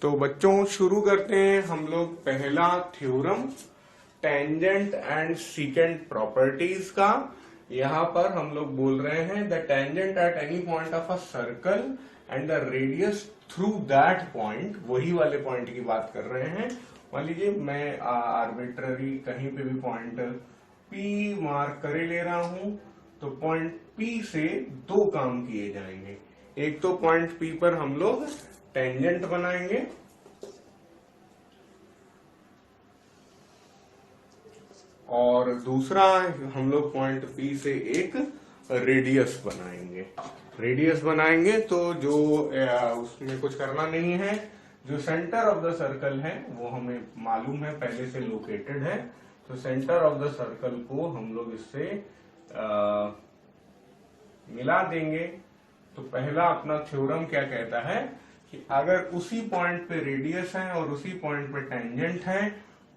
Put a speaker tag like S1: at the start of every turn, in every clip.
S1: तो बच्चों शुरू करते हैं हम लोग पहला theorem tangent and secant properties का। यहाँ पर हम लोग बोल रहे हैं the tangent at any point of a circle and the radius through that point, वही वाले पॉइंट की बात कर रहे हैं। मान लीजिए मैं आर्बिट्ररी कहीं पे भी पॉइंट पी मार्क करे ले रहा हूं, तो पॉइंट पी से दो काम किए जाएंगे। एक तो पॉइंट पी पर हम लोग टेंजेंट बनाएंगे और दूसरा हम लोग पॉइंट पी से एक रेडियस बनाएंगे। तो जो उसमें कुछ करना नहीं है, जो सेंटर ऑफ द सर्कल है वो हमें मालूम है, पहले से लोकेटेड है। तो सेंटर ऑफ द सर्कल को हम लोग इससे मिला देंगे। तो पहला अपना थ्योरम क्या कहता है कि अगर उसी पॉइंट पे रेडियस है और उसी पॉइंट पे टेंजेंट है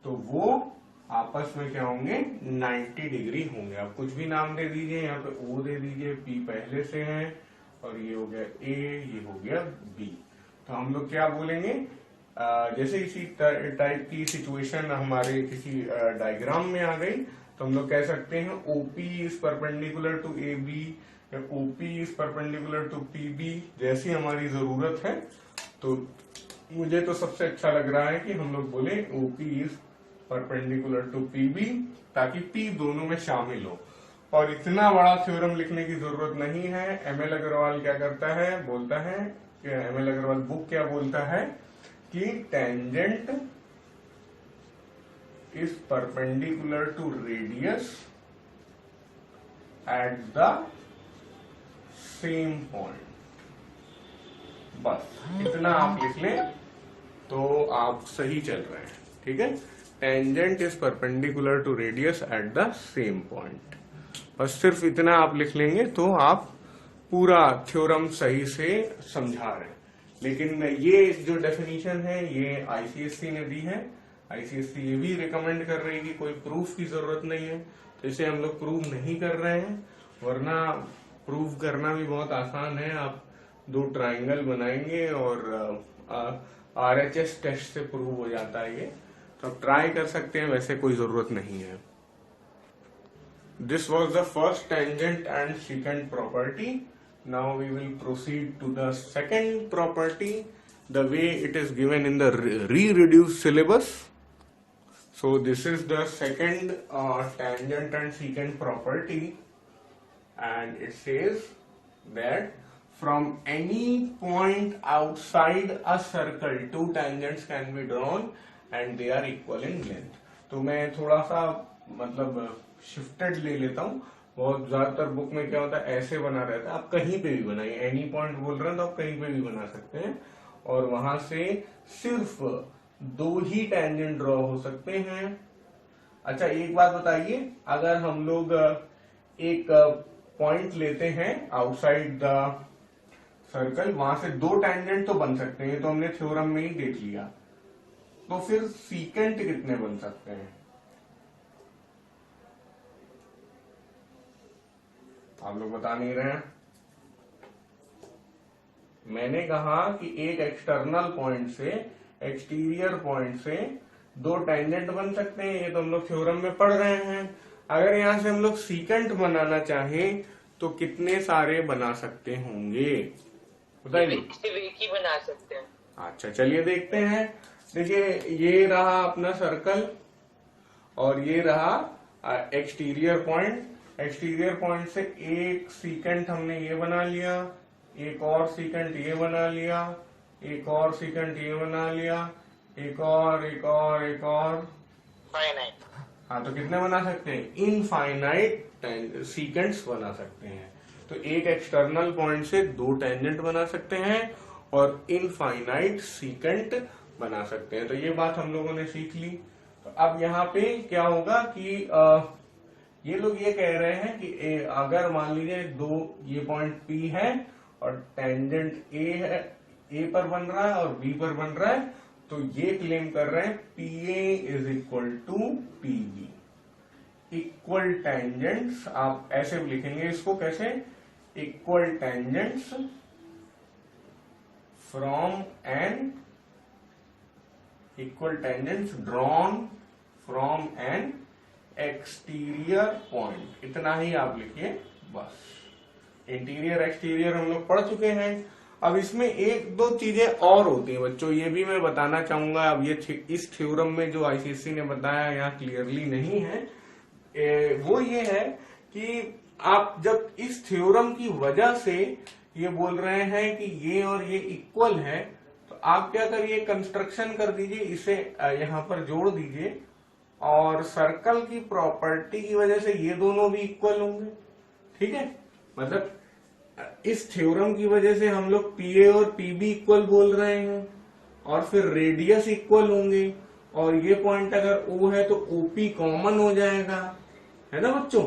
S1: तो वो आपस में क्या होंगे, 90 डिग्री होंगे। आप कुछ भी नाम दे दीजिए, यहाँ पे O दे दीजिए, P पहले से है और ये हो गया A, ये हो गया B। तो हम लोग क्या बोलेंगे, जैसे इसी टाइप की सिचुएशन हमारे किसी डायग्राम में आ गई तो हम लोग कह सकते हैं OP is perpendicular to AB या OP is perpendicular to PB, जैसी हमारी जरूरत है। तो मुझे तो सबसे अच्छा लग रहा है कि हम लोग बोले OP is perpendicular to PB, ताकि P दोनों में शामिल हो। और इतना बड़ा थ्योरम लिखने की जरूरत नहीं है। ML अग्रवाल क्या करता है, बोलता है कि ML अग्रवाल बुक क्या बोलता है कि tangent is perpendicular to radius at the same point. बस इतना आप लिख लें तो आप सही चल रहे हैं, ठीक है। Tangent is perpendicular to radius at the same point. बस सिर्फ इतना आप लिख लेंगे तो आप पूरा थ्योरम सही से समझा रहे हैं। लेकिन ये जो डेफिनेशन है ये आईसीएससी ने दी है। आईसीएससी ये भी रिकमेंड कर रही है कि कोई प्रूफ की जरूरत नहीं है, तो इसे हम लोग प्रूव नहीं कर रहे हैं। वरना प्रूव करना भी बहुत आसान है। आप दो ट्राइंगल बनाएंगे और RHS टेस्ट से प्रूव हो जाता है ये, तो आप ट्राई कर सकते हैं, वैसे कोई जरूरत नहीं है। This was the first tangent and secant property. Now we will proceed to the second property the way it is given in the reduced syllabus. So this is the second tangent and secant property and it says that from any point outside a circle two tangents can be drawn and they are equal in length। तो मैं थोड़ा सा मतलब shifted ले लेता हूँ। बहुत ज्यादातर बुक में क्या होता है, ऐसे बना रहता है। आप कहीं पे भी बनाइए, एनी पॉइंट बोल रहे हैं तो आप कहीं पे भी बना सकते हैं और वहां से सिर्फ दो ही टेंजेंट ड्रॉ हो सकते हैं। अच्छा एक बात बताइए, अगर हम लोग एक पॉइंट लेते हैं आउटसाइड द सर्कल, वहां से दो टेंजेंट तो बन सकते हैं, तो हमने थ्योरम में ही देख लिया। तो फिर सीकेंट कितने बन सकते हैं, आप लोग बता नहीं रहे हैं। मैंने कहा कि एक एक्सटर्नल पॉइंट से एक्सटीरियर पॉइंट से दो टेंजेंट बन सकते हैं, ये तो हम लोग थ्योरम में पढ़ रहे हैं। अगर यहां से हम लोग सीकेंट बनाना चाहें तो कितने सारे बना सकते होंगे, बताइए।
S2: एक ही बना सकते हैं।
S1: अच्छा चलिए देखते हैं। देखिए ये रहा अपना सर्कल और ये रहा एक्सटीरियर पॉइंट। एक्सटीरियर पॉइंट से एक सीकेंट हमने ये बना लिया, एक और सीकेंट ये बना लिया, एक और सीकेंट ये बना लिया, एक और
S2: फाइनाइट।
S1: हाँ, तो कितने बना सकते हैं, इनफाइनाइट सीकेंट्स बना सकते हैं। तो एक एक्सटर्नल पॉइंट से दो टेंजेंट बना सकते हैं और इनफाइनाइट सीकेंट बना सकते हैं। तो ये बात हम लोगों ने सीख ली। तो अब यहाँ पे क्या होगा कि ये लोग ये कह रहे हैं कि अगर मान लीजिए दो ये पॉइंट P है और टेंजेंट A है, A पर बन रहा है और B पर बन रहा है, तो ये क्लेम कर रहे हैं PA is equal to PB। Equal tangents आप ऐसे लिखेंगे इसको, कैसे, equal tangents from an equal tangents drawn from an exterior point, इतना ही आप लिखिए बस। इंटीरियर एक्सटीरियर हम लोग पढ़ चुके हैं। अब इसमें एक दो चीजें और होती हैं बच्चों, ये भी मैं बताना चाहूंगा। अब ये इस थ्योरम में जो आईसीएससी ने बताया यहाँ क्लियरली नहीं है, वो ये है कि आप जब इस थ्योरम की वजह से ये बोल रहे हैं कि ये और ये इक्वल है, तो आप क्या करिए, कंस्ट्रक्शन कर दीजिए, इसे यहाँ पर जोड़ दीजिए, और सर्कल की प्रॉपर्टी की वजह से ये दोनों भी इक्वल होंगे। ठीक है, मतलब इस थ्योरम की वजह से हम लोग पीए और पीबी इक्वल बोल रहे हैं, और फिर रेडियस इक्वल होंगे, और ये पॉइंट अगर ओ है तो ओपी कॉमन हो जाएगा, है ना बच्चों।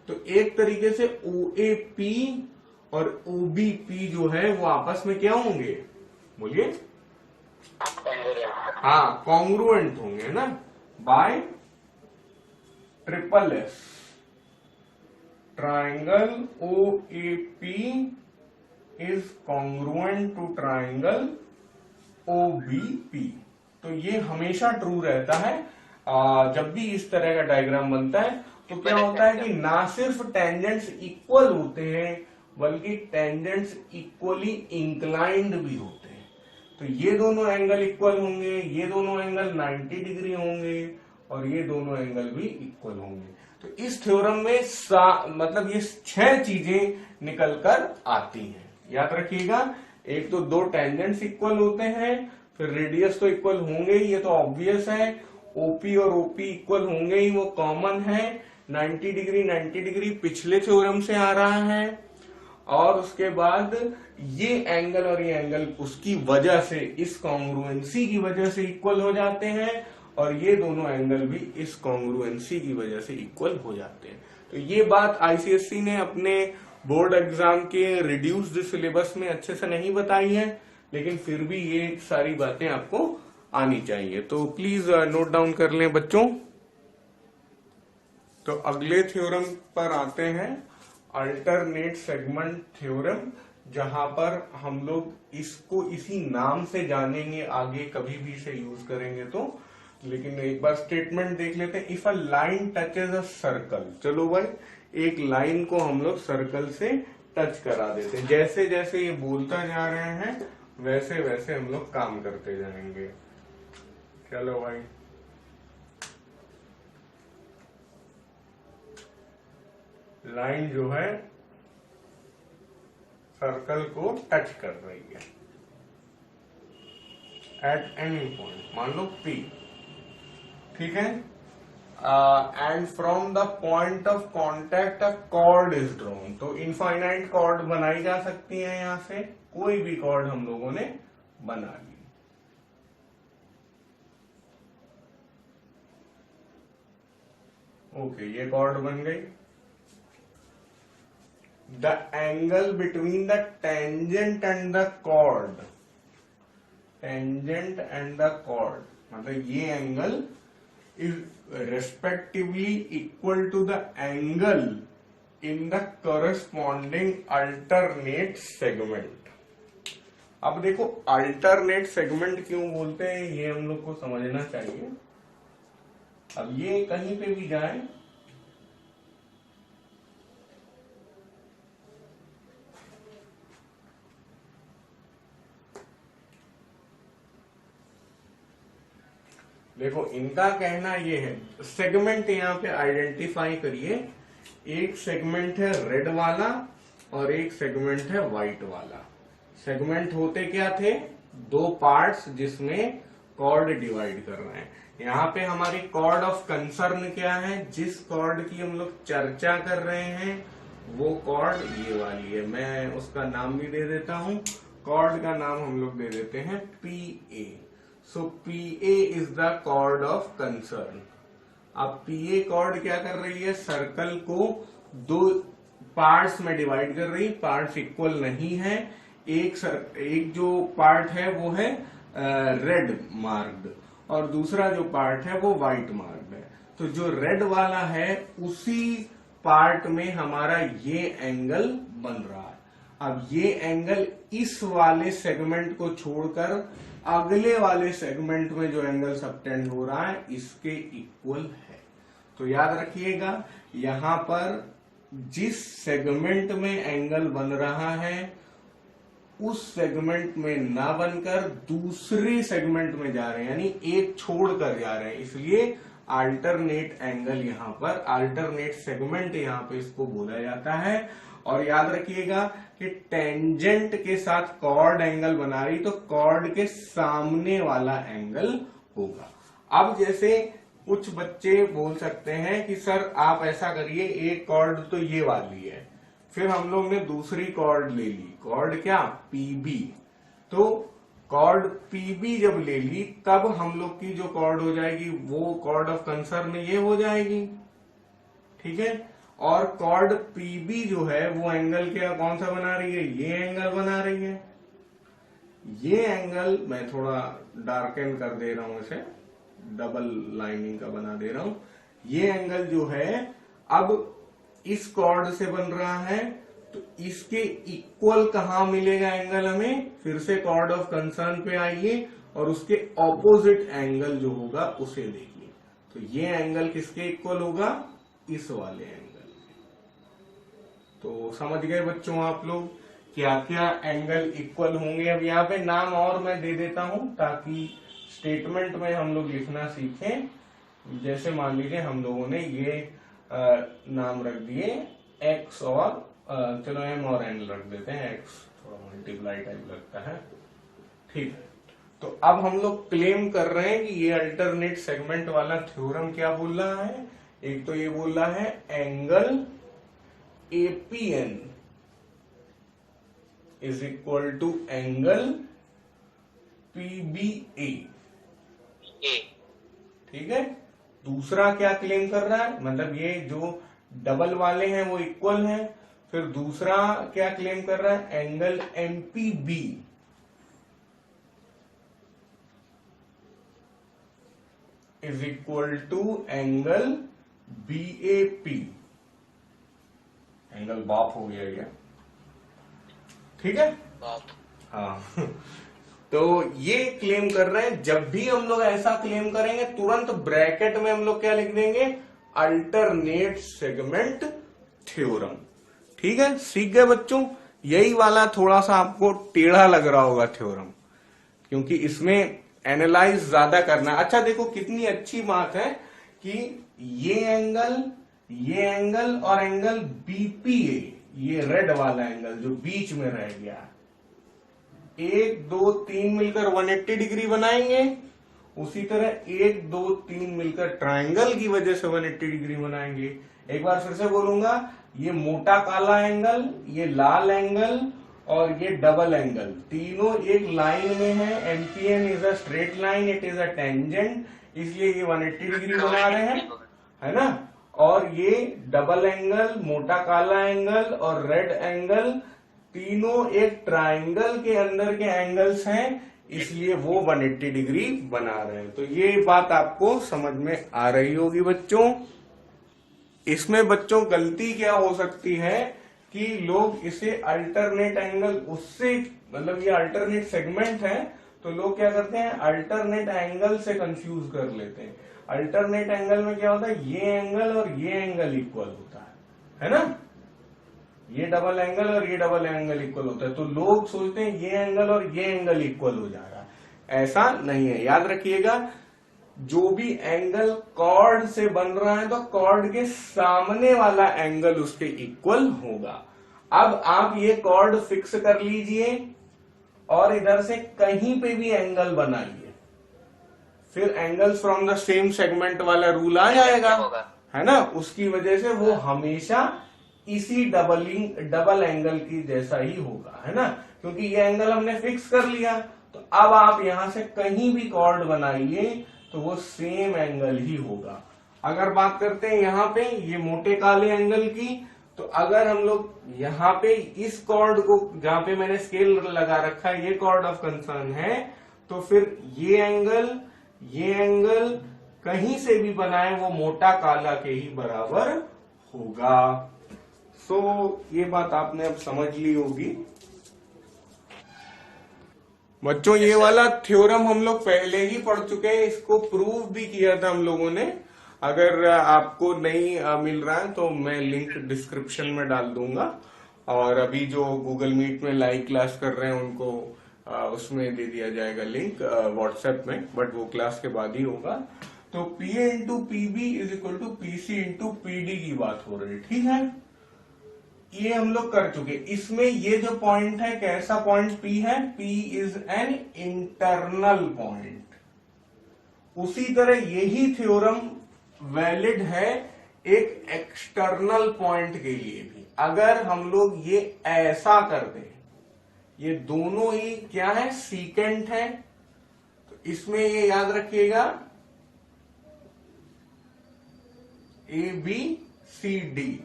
S1: तो एक तरीके से ओएपी और ओबीपी जो है वो आपस में क्या होंगे, बोलिए। हाँ, कॉन्ग्रुएंट होंगे ना, by triple S. Triangle OAP is congruent to triangle OBP। तो ये हमेशा ट्रू रहता है जब भी इस तरह का डायग्राम बनता है। तो क्या होता है कि ना सिर्फ टेंजेंट्स इक्वल होते हैं, बल्कि टेंजेंट्स इक्वली इंक्लाइंड भी होते हैं। तो ये दोनों एंगल इक्वल होंगे, ये दोनों एंगल 90 डिग्री होंगे, और ये दोनों एंगल भी इक्वल होंगे। तो इस थ्योरम में मतलब ये 6 चीजें निकल कर आती हैं, याद रखिएगा। एक तो दो टेंजेंट्स इक्वल होते हैं, फिर रेडियस तो इक्वल होंगे ही, ये तो ऑब्वियस है। ओपी और ओपी इक्वल होंगे ही, वो कॉमन है। 90 डिग्री पिछले थ्योरम से आ रहा है, और उसके बाद ये एंगल और ये एंगल उसकी वजह से, इस कॉन्ग्रुएंसी की वजह से इक्वल हो जाते हैं, और ये दोनों एंगल भी इस कॉन्ग्रुएंसी की वजह से इक्वल हो जाते हैं। तो ये बात आईसीएससी ने अपने बोर्ड एग्जाम के रिड्यूस्ड सिलेबस में अच्छे से नहीं बताई है, लेकिन फिर भी ये सारी बातें आपको आनी चाहिए। तो प्लीज नोट डाउन कर लें बच्चों। तो अगले थ्योरम पर आते हैं, अल्टरनेट सेगमेंट थ्योरम, जहां पर हम लोग इसको इसी नाम से जानेंगे, आगे कभी भी इसे यूज करेंगे तो। लेकिन एक बार स्टेटमेंट देख लेते हैं। If a line touches a circle, चलो भाई एक लाइन को हम लोग सर्कल से टच करा देते हैं। जैसे जैसे ये बोलता जा रहे हैं वैसे वैसे हम लोग काम करते जाएंगे। चलो भाई, लाइन जो है सर्कल को टच कर रही है एट एनी पॉइंट, मान लो P, ठीक है। And from the point of contact a cord is drawn. तो इनफाइनाइट कॉर्ड बनाई जा सकती है, यहां से कोई भी कॉर्ड हम लोगों ने बना ली। ओके, ये कॉर्ड बन गई। The angle between the tangent and the chord, tangent and the chord, मतलब ये angle is respectively equal to the angle in the corresponding alternate segment। अब देखो alternate segment क्यों बोलते हैं, ये हम लोग को समझना चाहिए। अब ये कहीं पे भी जाए, देखो इनका कहना ये है, सेगमेंट यहाँ पे आइडेंटिफाई करिए। एक सेगमेंट है रेड वाला और एक सेगमेंट है व्हाइट वाला। सेगमेंट होते क्या थे, दो पार्ट्स जिसमें कॉर्ड डिवाइड कर रहे हैं। यहाँ पे हमारी कॉर्ड ऑफ कंसर्न क्या है, जिस कॉर्ड की हम लोग चर्चा कर रहे हैं वो कॉर्ड ये वाली है। मैं उसका नाम भी दे देता हूँ, कॉर्ड का नाम हम लोग दे देते हैं PA। So PA is the chord of concern. अब PA कॉर्ड क्या कर रही है, सर्कल को दो पार्ट्स में डिवाइड कर रही है। पार्ट्स इक्वल नहीं है, एक जो पार्ट है वो है रेड मार्क्ड और दूसरा जो पार्ट है वो व्हाइट मार्क्ड है। तो जो रेड वाला है उसी पार्ट में हमारा ये एंगल बन रहा है। अब ये एंगल इस वाले सेगमेंट को छोड़कर अगले वाले सेगमेंट में जो एंगल सबटेंड हो रहा है इसके इक्वल है। तो याद रखिएगा, यहां पर जिस सेगमेंट में एंगल बन रहा है उस सेगमेंट में ना बनकर दूसरे सेगमेंट में जा रहे हैं, यानी एक छोड़कर जा रहे हैं, इसलिए अल्टरनेट एंगल यहां पर, अल्टरनेट सेगमेंट यहां पे इसको बोला जाता है। और याद रखिएगा कि टेंजेंट के साथ कॉर्ड एंगल बना रही तो कॉर्ड के सामने वाला एंगल होगा। अब जैसे कुछ बच्चे बोल सकते हैं कि सर आप ऐसा करिए, एक कॉर्ड तो ये वाली है, फिर हम लोग ने दूसरी कॉर्ड ले ली, कॉर्ड क्या, पीबी। तो कॉर्ड पीबी जब ले ली तब हम लोग की जो कॉर्ड हो जाएगी वो कॉर्ड ऑफ कंसर्न ये हो जाएगी, ठीक है। और कॉर्ड पीबी जो है वो एंगल क्या, कौन सा बना रही है, ये एंगल बना रही है। ये एंगल मैं थोड़ा डार्कन कर दे रहा हूं, इसे डबल लाइनिंग का बना दे रहा हूं। ये एंगल जो है अब इस कॉर्ड से बन रहा है, तो इसके इक्वल कहां मिलेगा एंगल हमें, फिर से कॉर्ड ऑफ कंसर्न पे आइए और उसके ऑपोजिट एंगल जो होगा उसे देखिए। तो ये एंगल किसके इक्वल होगा, इस वाले एंगल। तो समझ गए बच्चों आप लोग क्या क्या एंगल इक्वल होंगे। अब यहाँ पे नाम और मैं दे देता हूं ताकि स्टेटमेंट में हम लोग लिखना सीखें। जैसे मान लीजिए हम लोगों ने ये नाम रख दिए x और चलो m और n रख देते हैं, x थोड़ा मल्टीप्लाई टाइप लगता है, ठीक है। तो अब हम लोग क्लेम कर रहे हैं कि ये अल्टरनेट सेगमेंट वाला थ्योरम क्या बोल रहा है, एक तो ये बोल रहा है angle APN is equal to angle PBA, ठीक है। दूसरा क्या क्लेम कर रहा है, मतलब ये जो डबल वाले हैं वो इक्वल हैं। फिर दूसरा क्या क्लेम कर रहा है, angle MPB is equal to angle BAP, angle बाप हो गया ये, ठीक है। हाँ तो ये क्लेम कर रहे हैं। जब भी हम लोग ऐसा क्लेम करेंगे तुरंत ब्रैकेट में हम लोग क्या लिख देंगे, अल्टरनेट सेगमेंट थ्योरम, ठीक है। सीख गए बच्चों, यही वाला थोड़ा सा आपको टेढ़ा लग रहा होगा थ्योरम, क्योंकि इसमें एनालाइज ज्यादा करना। अच्छा देखो कितनी अच्छी बात है कि ये एंगल और एंगल BPA, ये रेड वाला एंगल जो बीच में रह गया, 1 2 3 मिलकर 180 डिग्री बनाएंगे। उसी तरह 1 2 3 मिलकर ट्रायंगल की वजह से 180 डिग्री बनाएंगे। एक बार फिर से बोलूंगा, ये मोटा काला एंगल, ये लाल एंगल और ये डबल एंगल, तीनों एक लाइन में है। MPN is a straight line, it is a tangent, इसलिए ये 180 डिग्री बना रहे हैं, है ना। और ये डबल एंगल, मोटा काला एंगल और रेड एंगल तीनों एक ट्रायंगल के अंदर के एंगल्स हैं, इसलिए वो 180 डिग्री बना रहे हैं। तो ये बात आपको समझ में आ रही होगी बच्चों। इसमें बच्चों गलती क्या हो सकती है कि लोग इसे अल्टरनेट एंगल, उससे मतलब ये अल्टरनेट सेगमेंट है तो लोग क्या करते हैं, अल्टरनेट एंगल से कंफ्यूज कर लेते हैं। अल्टरनेट एंगल में क्या होता है, ये एंगल और ये एंगल इक्वल होता है ना। ये डबल एंगल और ये डबल एंगल इक्वल होता है, तो लोग सोचते हैं ये एंगल और ये एंगल इक्वल हो जा रहा है। ऐसा नहीं है, याद रखिएगा। जो भी एंगल कॉर्ड से बन रहा है तो कॉर्ड के सामने वाला एंगल उसके इक्वल होगा। अब आप ये कॉर्ड फिक्स कर लीजिए और इधर से कहीं पे भी एंगल बनाइए, फिर angles from the same segment वाला रूल आ जाएगा, है ना। उसकी वजह से वो हमेशा इसी डबल एंगल की जैसा ही होगा, है ना, क्योंकि ये एंगल हमने फिक्स कर लिया। तो अब आप यहां से कहीं भी कॉर्ड बनाइए तो वो सेम एंगल ही होगा। अगर बात करते हैं यहाँ पे ये मोटे काले एंगल की, तो अगर हम लोग यहाँ पे इस कॉर्ड को, जहां पे मैंने स्केल लगा रखा है, ये कॉर्ड ऑफ कंसर्न है, तो फिर ये एंगल कहीं से भी बनाए वो मोटा काला के ही बराबर होगा। सो ये बात आपने अब समझ ली होगी। बच्चों ये वाला थ्योरम हम लोग पहले ही पढ़ चुके हैं, इसको प्रूव भी किया था हम लोगों ने। अगर आपको नहीं मिल रहा है तो मैं लिंक डिस्क्रिप्शन में डाल दूंगा, और अभी जो गूगल मीट में लाइव क्लास कर रहे हैं उनको उसमें दे दिया जाएगा लिंक व्हाट्सएप में, बट वो क्लास के बाद ही होगा। तो PA into PB is equal to PC into PD की बात हो रही है, ठीक है। ये हम लोग कर चुके। इसमें ये जो पॉइंट है कैसा पॉइंट P है, P is an internal point. उसी तरह यही थ्योरम वैलिड है एक एक्सटर्नल पॉइंट के लिए भी। अगर हम लोग ये ऐसा कर दें, ये दोनों ही क्या है, सीकेंट है, तो इसमें ये याद रखिएगा ए बी सी डी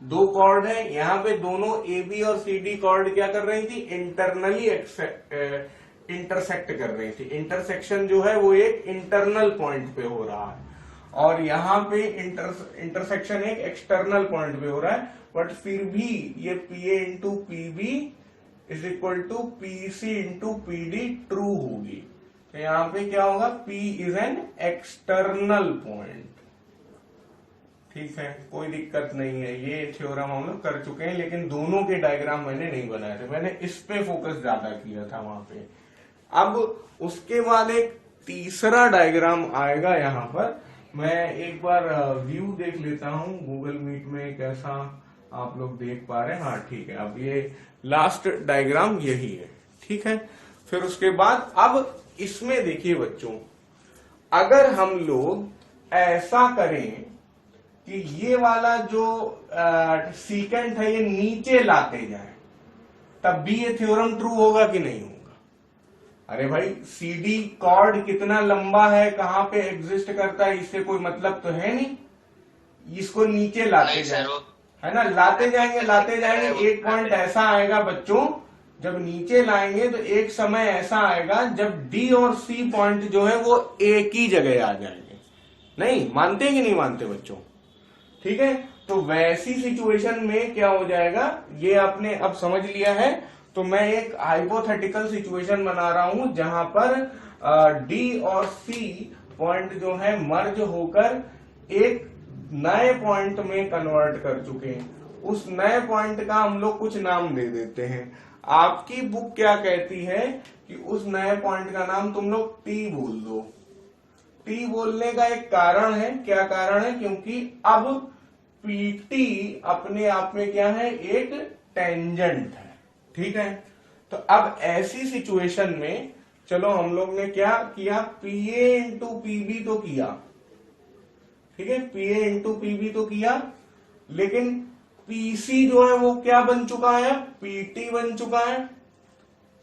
S1: दो कॉर्ड है, यहां पे दोनों ए बी और सी डी कॉर्ड क्या कर रही थी, इंटरनली इंटरसेक्ट कर रही थी। इंटरसेक्शन जो है वो एक इंटरनल पॉइंट पे हो रहा है, और यहां पे इंटरसेक्शन एक एक्सटर्नल पॉइंट पे हो रहा है। बट फिर भी ये PA into PB is equal to PC into PD true होगी। तो यहां पे क्या होगा, P is an external point, ठीक है, कोई दिक्कत नहीं है। ये थ्योरम हम लोग कर चुके हैं, लेकिन दोनों के डायग्राम मैंने नहीं बनाए थे, मैंने इस पे फोकस ज्यादा किया था वहां पे। अब उसके बाद एक तीसरा डायग्राम आएगा, यहाँ पर मैं एक बार व्यू देख लेता हूँ गूगल मीट में कैसा आप लोग देख पा रहे हैं। हाँ ठीक है, अब ये लास्ट डायग्राम यही है, ठीक है। फिर उसके बाद अब इसमें देखिए बच्चों, अगर हम लोग ऐसा करें कि ये वाला जो सीकेंट है ये नीचे लाते जाए, तब भी ये थ्योरम ट्रू होगा कि नहीं होगा? अरे भाई सीडी कॉर्ड कितना लंबा है, कहां पे एग्जिस्ट करता है, इससे कोई मतलब तो है नहीं। इसको नीचे लाते जाए, है ना, लाते जाएंगे एक पॉइंट ऐसा आएगा बच्चों, जब नीचे लाएंगे तो एक समय ऐसा आएगा जब डी और सी पॉइंट जो है वो एक ही जगह आ जाएंगे। नहीं मानते कि नहीं मानते बच्चों? ठीक है, तो वैसी सिचुएशन में क्या हो जाएगा, ये आपने अब समझ लिया है। तो मैं एक हाइपोथेटिकल सिचुएशन बना रहा हूं जहां पर डी और सी पॉइंट जो है मर्ज होकर एक नए पॉइंट में कन्वर्ट कर चुके हैं। उस नए पॉइंट का हम लोग कुछ नाम दे देते हैं। आपकी बुक क्या कहती है कि उस नए पॉइंट का नाम तुम लोग टी बोल दो। टी बोलने का एक कारण है, क्या कारण है, क्योंकि अब पीटी अपने आप में क्या है, एक टेंजेंट है, ठीक है। तो अब ऐसी सिचुएशन में चलो हम लोग ने क्या किया, पीए इंटू पीबी तो किया, ठीक है, पीए इंटू पीबी तो किया, लेकिन पीसी जो है वो क्या बन चुका है, पीटी बन चुका है,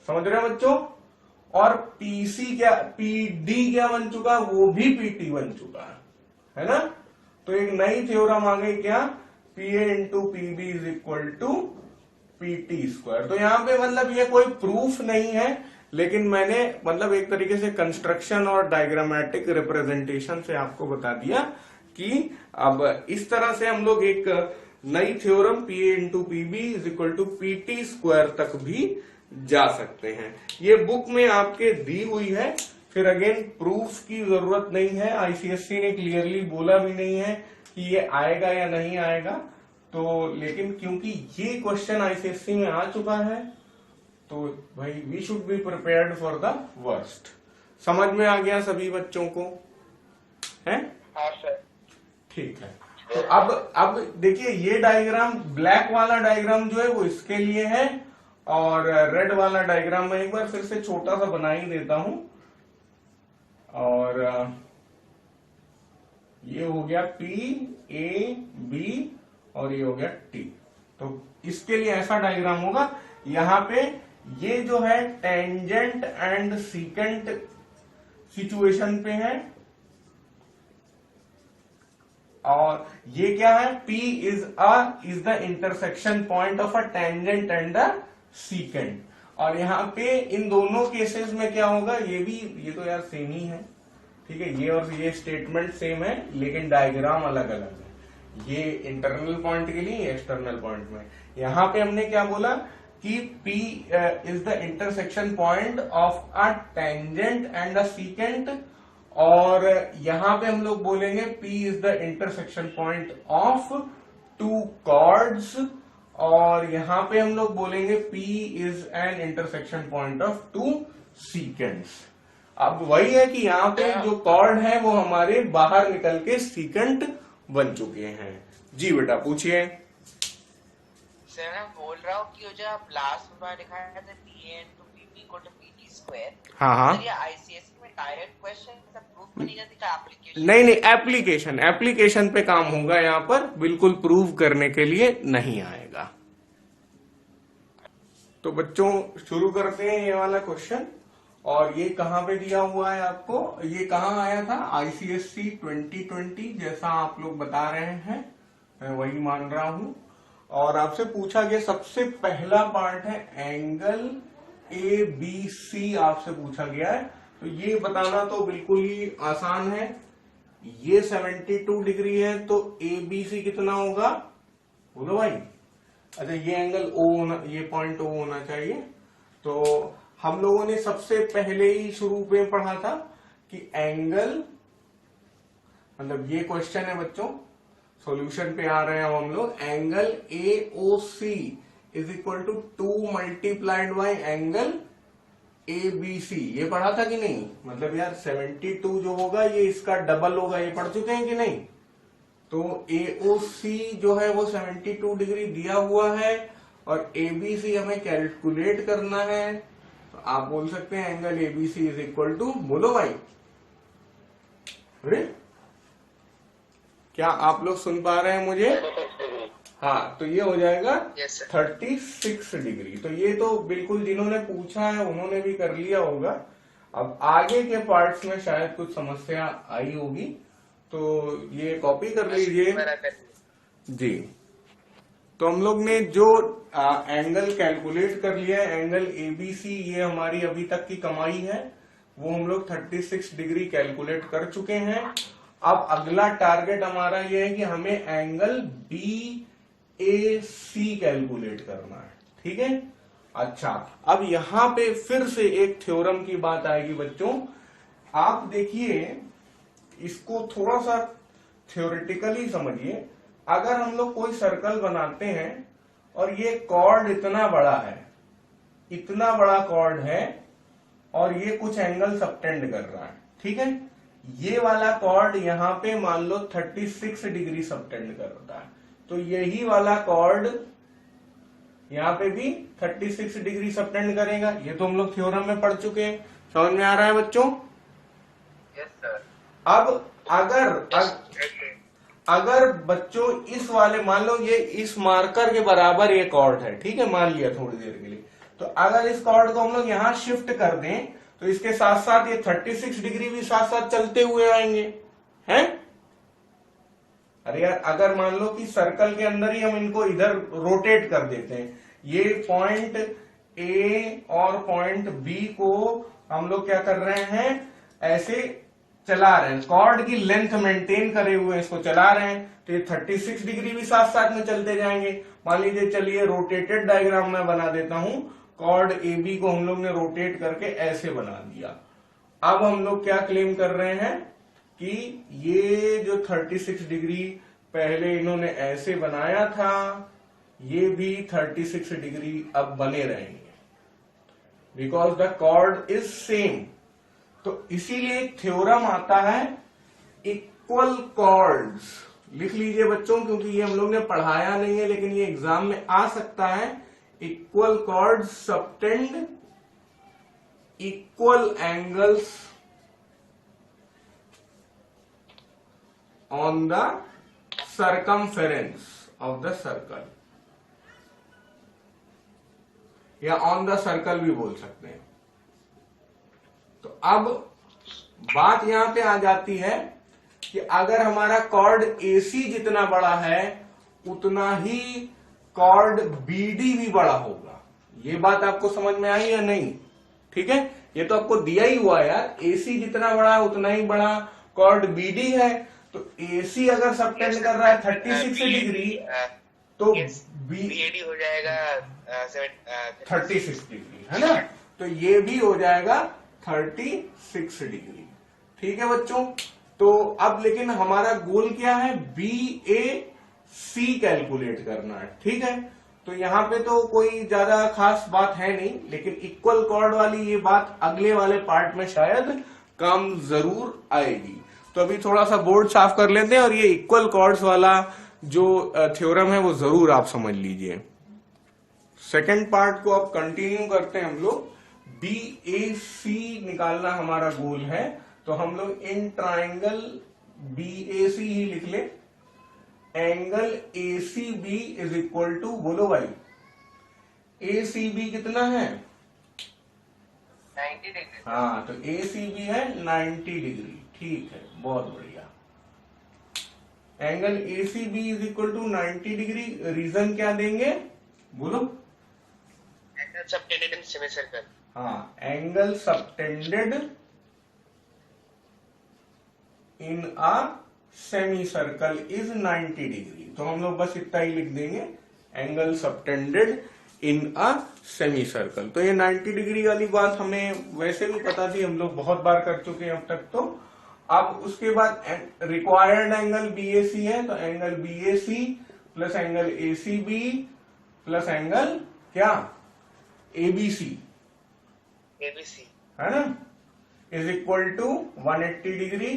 S1: समझ रहे हैं बच्चों। और पीसी क्या, पीडी क्या बन चुका है, वो भी पीटी बन चुका है ना। तो एक नई थ्योरम आ गई, क्या, PA into PB is equal to PT square. तो यहां पे मतलब ये कोई प्रूफ नहीं है, लेकिन मैंने मतलब एक तरीके से कंस्ट्रक्शन और डायग्रामेटिक रिप्रेजेंटेशन से आपको बता दिया कि अब इस तरह से हम लोग एक नई theorem PA into PB is equal to PT square तक भी जा सकते हैं। ये बुक में आपके दी हुई है, फिर अगेन प्रूफ की जरूरत नहीं है। आईसीएससी ने क्लियरली बोला भी नहीं है कि ये आएगा या नहीं आएगा, तो लेकिन क्योंकि ये क्वेश्चन आईसीएससी में आ चुका है तो भाई we should be prepared for the worst. समझ में आ गया सभी बच्चों को, है?
S2: हाँ सर।
S1: ठीक है, तो अब देखिए ये डायग्राम, ब्लैक वाला डायग्राम जो है वो इसके लिए है, और रेड वाला डायग्राम मैं एक बार फिर से छोटा सा बना ही देता हूं। और ये हो गया P A B और ये हो गया T। तो इसके लिए ऐसा डायग्राम होगा, यहां पे ये जो है टेंजेंट एंड सीकेंट सिचुएशन पे है, और ये क्या है, P is the intersection point of a tangent and the secant. और यहाँ पे इन दोनों केसेस में क्या होगा, ये तो यार सेम ही है, ठीक है, ये और ये स्टेटमेंट सेम है लेकिन डायग्राम अलग अलग है। ये इंटरनल पॉइंट के लिए, एक्सटर्नल पॉइंट में। यहां पे हमने क्या बोला कि P is the intersection point of a tangent and a secant, और यहां पे हम लोग बोलेंगे P is the intersection point of two chords, और यहां पे हम लोग बोलेंगे P is an intersection point of two secants. अब वही है कि यहाँ पे जो कॉर्ड है वो हमारे बाहर निकल के सीकेंट बन चुके हैं। जी बेटा पूछिए।
S2: सर मैं बोल रहा हूँ कि जो आप लास्ट बार दिखाया था PA into PP को to PT स्क्वायर,
S1: हाँ हाँ,
S2: सर ये ICSE में डायरेक्ट क्वेश्चन सब प्रूफ नहीं करती था एप्लीकेशन?
S1: नहीं नहीं, एप्लीकेशन पे काम होगा, यहाँ पर बिल्कुल प्रूव करने के लिए नहीं आएगा। तो बच्चों शुरू करते हैं ये वाला क्वेश्चन। और ये कहाँ पे दिया हुआ है आपको, ये कहाँ आया था, ICSE 2020, जैसा आप लोग बता रहे हैं मैं वही मान रहा हूं। और आपसे पूछा गया सबसे पहला पार्ट है एंगल ABC, आपसे पूछा गया है। तो ये बताना तो बिल्कुल ही आसान है। ये 72 डिग्री है तो ABC कितना होगा, बोलो भाई। अच्छा ये एंगल O होना, ये पॉइंट O होना चाहिए। तो हम लोगों ने सबसे पहले ही शुरू में पढ़ा था कि एंगल, मतलब ये क्वेश्चन है बच्चों, सॉल्यूशन पे आ रहे हैं हम लोग, angle AOC is equal to 2 multiplied by angle ABC। ये पढ़ा था कि नहीं, मतलब यार 72 जो होगा ये इसका डबल होगा, ये पढ़ चुके हैं कि नहीं। तो AOC जो है वो 72 डिग्री दिया हुआ है और ABC हमें कैलकुलेट करना है। तो आप बोल सकते हैं angle ABC is equal to, बोलो भाई, अरे क्या आप लोग सुन पा रहे हैं मुझे? हाँ, तो ये हो जाएगा 36 डिग्री। तो ये तो बिल्कुल जिन्होंने पूछा है उन्होंने भी कर लिया होगा। अब आगे के पार्ट्स में शायद कुछ समस्या आई होगी, तो ये कॉपी कर लीजिए जी। तो हम लोग ने जो एंगल कैलकुलेट कर लिया है, एंगल ABC, ये हमारी अभी तक की कमाई है, वो हम लोग 36 डिग्री कैलकुलेट कर चुके हैं। अब अगला टारगेट हमारा ये है कि हमें एंगल BAC कैलकुलेट करना है, ठीक है। अच्छा, अब यहां पे फिर से एक थ्योरम की बात आएगी बच्चों। आप देखिए इसको थोड़ा सा थ्योरेटिकली समझिए। अगर हम लोग कोई सर्कल बनाते हैं और ये कॉर्ड इतना बड़ा है, इतना बड़ा कॉर्ड है, और ये कुछ एंगल सबटेंड कर रहा है, ठीक है। ये वाला कॉर्ड यहां पे मान लो 36 डिग्री सबटेंड करता है, तो यही वाला कॉर्ड यहां पे भी 36 डिग्री सबटेंड करेगा। ये तो हम लोग थ्योरम में पढ़ चुके हैं, समझ में आ रहा है बच्चों?
S2: Yes sir.
S1: अब अगर बच्चों इस वाले, मान लो ये इस मार्कर के बराबर ये कॉर्ड है, ठीक है, मान लिया थोड़ी देर के लिए। तो अगर इस कॉर्ड को हम लोग यहां शिफ्ट कर दें तो इसके साथ साथ ये 36 डिग्री भी साथ साथ चलते हुए आएंगे, हैं? अरे यार, अगर मान लो कि सर्कल के अंदर ही हम इनको इधर रोटेट कर देते हैं, ये पॉइंट A और पॉइंट B को हम लोग क्या कर रहे हैं, ऐसे चला रहे हैं, कॉर्ड की लेंथ मेंटेन करे हुए इसको चला रहे हैं, तो ये 36 डिग्री भी साथ साथ में चलते जाएंगे। मान लीजिए, चलिए रोटेटेड डायग्राम में बना देता हूं। कॉर्ड AB को हम लोग ने रोटेट करके ऐसे बना दिया। अब हम लोग क्या क्लेम कर रहे हैं कि ये जो 36 डिग्री पहले इन्होंने ऐसे बनाया था, ये भी 36 डिग्री अब बने रहेंगे, because the chord is same. तो इसीलिए एक थ्योरम आता है इक्वल कॉर्ड्स। लिख लीजिए बच्चों, क्योंकि ये हम लोग ने पढ़ाया नहीं है लेकिन ये एग्जाम में आ सकता है। Equal chords subtend equal angles on the circumference of the circle, या ऑन द सर्कल भी बोल सकते हैं। तो अब बात यहां पे आ जाती है कि अगर हमारा कॉर्ड AC जितना बड़ा है उतना ही कॉर्ड BD भी बड़ा होगा। ये बात आपको समझ में आई या नहीं? ठीक है, ये तो आपको दिया ही हुआ यार, AC जितना बड़ा है उतना ही बड़ा कॉर्ड BD है। तो AC अगर सबटेंड कर रहा है 36 डिग्री तो
S2: BAD हो जाएगा
S1: 36 डिग्री, है ना। तो ये भी हो जाएगा 36 डिग्री। ठीक है बच्चों। तो अब लेकिन हमारा गोल क्या है, BAC कैलकुलेट करना है। ठीक है। तो यहाँ पे तो कोई ज्यादा खास बात है नहीं, लेकिन इक्वल कॉर्ड वाली ये बात अगले वाले पार्ट में शायद काम जरूर आएगी। तो अभी थोड़ा सा बोर्ड साफ कर लेते हैं और ये इक्वल कॉर्ड्स वाला जो थ्योरम है वो जरूर आप समझ लीजिए। सेकंड पार्ट को अब कंटिन्यू करते हैं हम लोग। BAC निकालना हमारा गोल है, तो हम लोग इन ट्राइंगल BAC ही लिख ले। Angle ACB is equal to, बोलो भाई, ACB कितना है,
S2: 90 डिग्री।
S1: हाँ, तो ACB है 90 डिग्री। ठीक है, बहुत बढ़िया। Angle ACB is equal to 90 degree. Reason क्या देंगे, बोलो।
S2: Angle subtended in semi circle.
S1: हाँ, angle subtended in a semi circle is 90 degree. तो हम लोग बस इतना ही लिख देंगे, angle subtended in a semi circle. तो ये 90 डिग्री वाली बात हमें वैसे भी पता थी, हम लोग बहुत बार कर चुके हैं अब तक। तो अब उसके बाद रिक्वायर्ड एंगल BAC है, तो angle BAC plus angle ACB plus angle क्या, ABC है ना, इज इक्वल टू 180 डिग्री,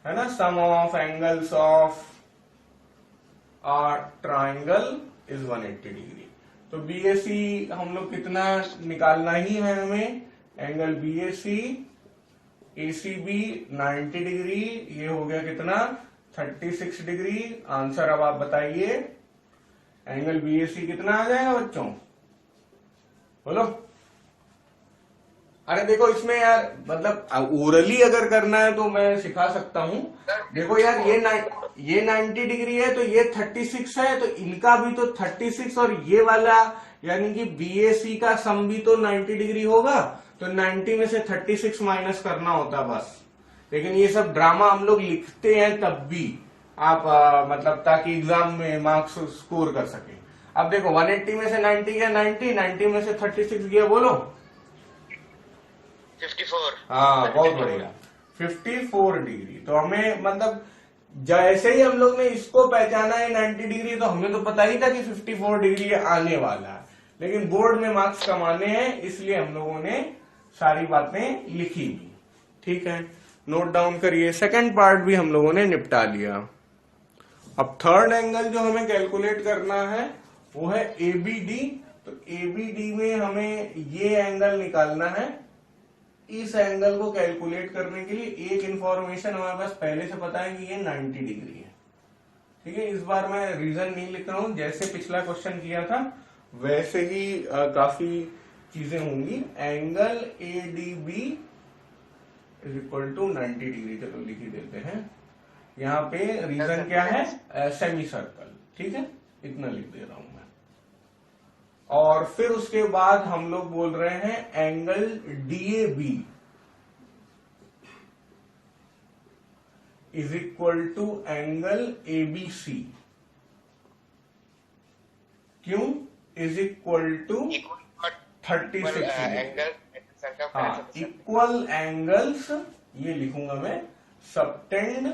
S1: है ना। Sum of angles of triangle is 180 degree. तो BAC हम लोग कितना निकालना ही है हमें, एंगल BAC ACB 90 डिग्री, ये हो गया कितना, 36 डिग्री। आंसर अब आप बताइए, एंगल BAC कितना आ जाएगा बच्चों, बोलो। अरे देखो इसमें यार, मतलब ओरली अगर करना है तो मैं सिखा सकता हूं। देखो यार, ये 90 डिग्री है, तो ये 36 है, तो इनका भी तो 36 और ये वाला यानी कि BAC का सम भी तो 90 डिग्री होगा। तो 90 में से 36 माइनस करना होता बस। लेकिन ये सब ड्रामा हम लोग लिखते हैं तब भी आप मतलब ताकि एग्जाम में मार्क्स स्कोर कर सके। अब देखो 180 में से 90 गया 90 में से 36 गया, बोलो
S2: 54।
S1: हाँ, बहुत बढ़िया, 54 डिग्री। तो हमें मतलब जैसे ही हम लोग ने इसको पहचाना है 90 डिग्री, तो हमें तो पता ही था कि 54 डिग्री आने वाला है, लेकिन बोर्ड में मार्क्स कमाने हैं इसलिए हम लोगों ने सारी बातें लिखी भी। ठीक है, नोट डाउन करिए। सेकंड पार्ट भी हम लोगों ने निपटा लिया। अब थर्ड एंगल जो हमें कैलकुलेट करना है वो है ABD। तो ABD में हमें ये एंगल निकालना है। इस एंगल को कैलकुलेट करने के लिए एक इंफॉर्मेशन हमारे पास पहले से पता है कि ये 90 डिग्री है। ठीक है, इस बार मैं रीजन नहीं लिख रहा हूं, जैसे पिछला क्वेश्चन किया था वैसे ही काफी चीजें होंगी। Angle ADB is equal to 90 degree, चलो लिख ही देते हैं। यहाँ पे रीजन क्या है, सेमी सर्कल। ठीक है, इतना लिख दे रहा हूं मैं। और फिर उसके बाद हम लोग बोल रहे हैं angle DAB is equal to angle ABC। क्यों, इज इक्वल टू 36
S2: एंगल
S1: हाँ, इक्वल एंगल्स, ये लिखूंगा मैं, सबटेंड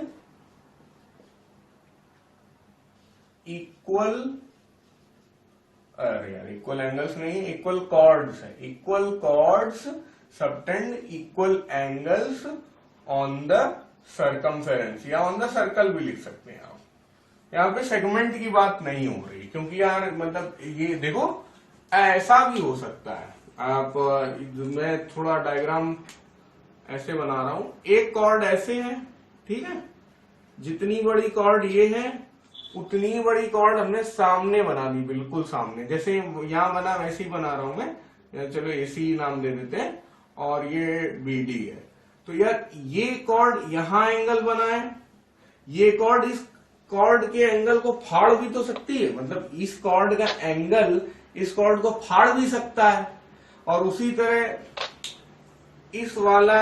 S1: इक्वल, अरे यार इक्वल एंगल्स नहीं, इक्वल कॉर्ड्स है। Equal chords subtend equal angles on the circumference, या ऑन द सर्कल भी लिख सकते हैं आप। यहाँ पे सेगमेंट की बात नहीं हो रही, क्योंकि यार मतलब ये देखो ऐसा भी हो सकता है। आप मैं थोड़ा डायग्राम ऐसे बना रहा हूं, एक कॉर्ड ऐसे है, ठीक है, जितनी बड़ी कॉर्ड ये है उतनी बड़ी कॉर्ड हमने सामने बना दी, बिल्कुल सामने, जैसे यहां बना वैसे ही बना रहा हूं मैं। चलो AC नाम दे देते हैं, और ये BD है। तो यार ये कॉर्ड यहां एंगल बना है, ये कॉर्ड इस कॉर्ड के एंगल को फाड़ भी तो सकती है, मतलब इस कॉर्ड का एंगल इस कॉर्ड को फाड़ भी सकता है। और उसी तरह इस वाला,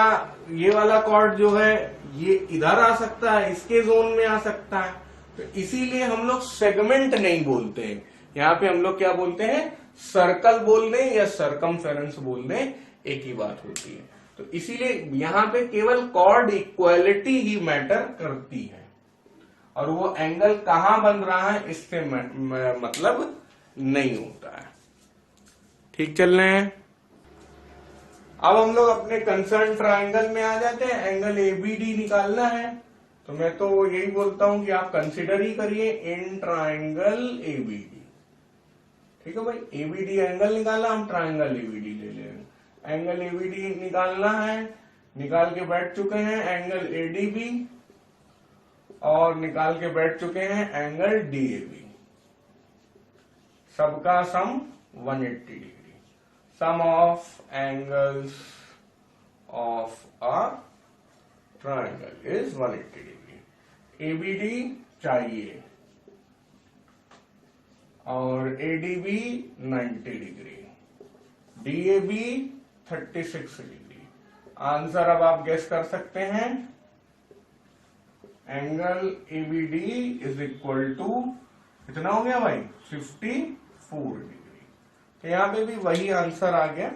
S1: ये वाला कॉर्ड जो है ये इधर आ सकता है, इसके जोन में आ सकता है। तो इसीलिए हम लोग सेगमेंट नहीं बोलते हैं, यहाँ पे हम लोग क्या बोलते हैं, सर्कल बोल दें या सरकमफेरेंस बोल दें, एक ही बात होती है। तो इसीलिए यहाँ पे केवल कॉर्ड इक्वालिटी ही मैटर करती है, और वो एंगल कहां बन रहा है इससे मतलब नहीं होता है। ठीक चल रहे हैं। अब हम लोग अपने कंसर्न ट्रायंगल में आ जाते हैं, एंगल एबीडी निकालना है। तो मैं तो यही बोलता हूं कि आप कंसिडर ही करिए इन ट्रायंगल एबीडी। ठीक है भाई, एबीडी एंगल निकाला, हम ट्रायंगल एबीडी ले लेंगे। एंगल एबीडी निकालना है, निकाल के बैठ चुके हैं एंगल एडीबी, और निकाल के बैठ चुके हैं एंगल डीएबी। सबका sum 180 degree. Sum of angles of a triangle is 180 degree. ABD चाहिए और ADB 90 degree, DAB 36 degree. Answer अब आप गेस कर सकते हैं, angle ABD is equal to कितना हो गया भाई, 54 डिग्री। तो यहां पे भी वही आंसर आ गया,